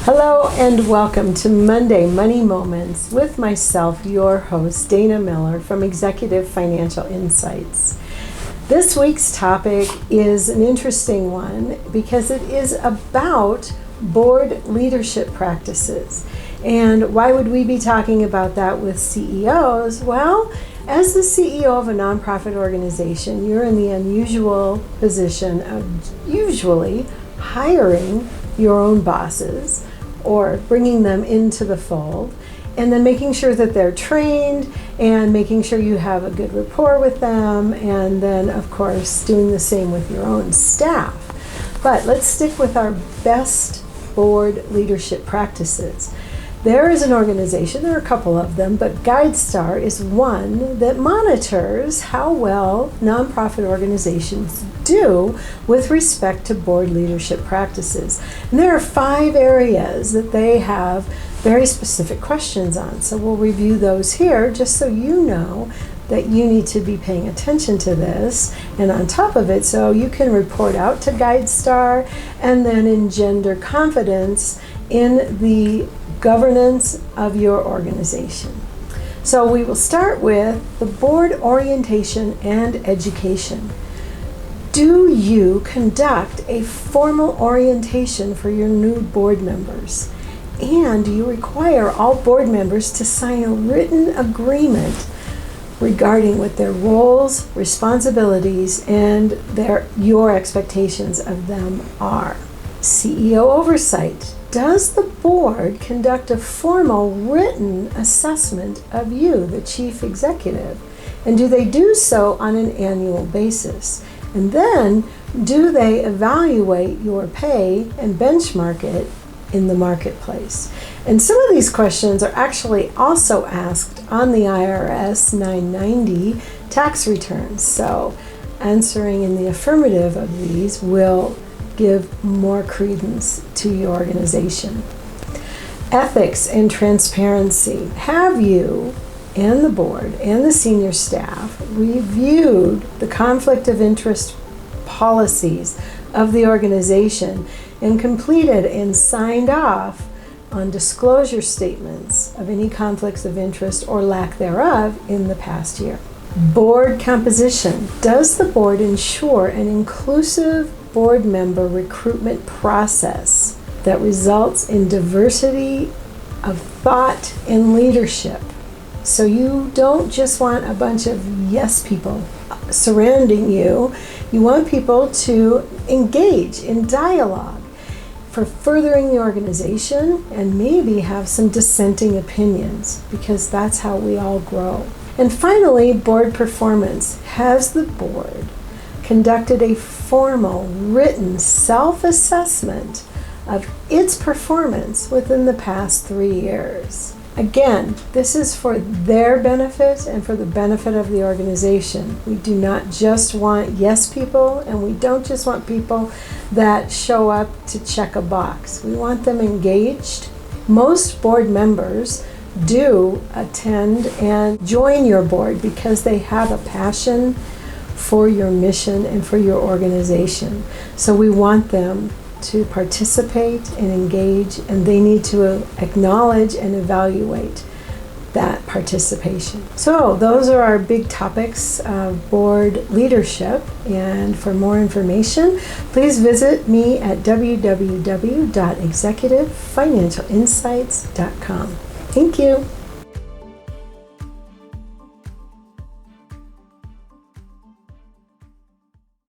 Hello and welcome to Monday Money Moments with myself, your host, Dana Miller from Executive Financial Insights. This week's topic is an interesting one because it is about board leadership practices. And why would we be talking about that with CEOs? Well, as the CEO of a nonprofit organization, you're in the unusual position of usually hiring your own bosses or bringing them into the fold, and then making sure that they're trained and making sure you have a good rapport with them, and then of course doing the same with your own staff. But let's stick with our best board leadership practices. There is an organization, there are a couple of them, but GuideStar is one that monitors how well nonprofit organizations do with respect to board leadership practices. And there are 5 areas that they have very specific questions on. So we'll review those here just so you know that you need to be paying attention to this and on top of it so you can report out to GuideStar and then engender confidence in the governance of your organization. So we will start with the board orientation and education. Do you conduct a formal orientation for your new board members? And do you require all board members to sign a written agreement regarding what their roles, responsibilities, and your expectations of them are? CEO Oversight. Does the board conduct a formal written assessment of you, the chief executive? And do they do so on an annual basis? And then, do they evaluate your pay and benchmark it in the marketplace? And some of these questions are actually also asked on the IRS 990 tax returns. So answering in the affirmative of these will give more credence to your organization. Ethics and transparency. Have you and the board and the senior staff reviewed the conflict of interest policies of the organization and completed and signed off on disclosure statements of any conflicts of interest or lack thereof in the past year? Board composition. Does the board ensure an inclusive board member recruitment process that results in diversity of thought and leadership? So you don't just want a bunch of yes people surrounding you. You want people to engage in dialogue for furthering the organization and maybe have some dissenting opinions, because that's how we all grow. And finally, board performance. Has the board conducted a formal written self-assessment of its performance within the past 3 years? Again, this is for their benefit and for the benefit of the organization. We do not just want yes people, and we don't just want people that show up to check a box. We want them engaged. Most board members do attend and join your board because they have a passion for your mission and for your organization. So we want them to participate and engage, and they need to acknowledge and evaluate that participation. So those are our big topics of board leadership, and for more information, please visit me at www.executivefinancialinsights.com. Thank you.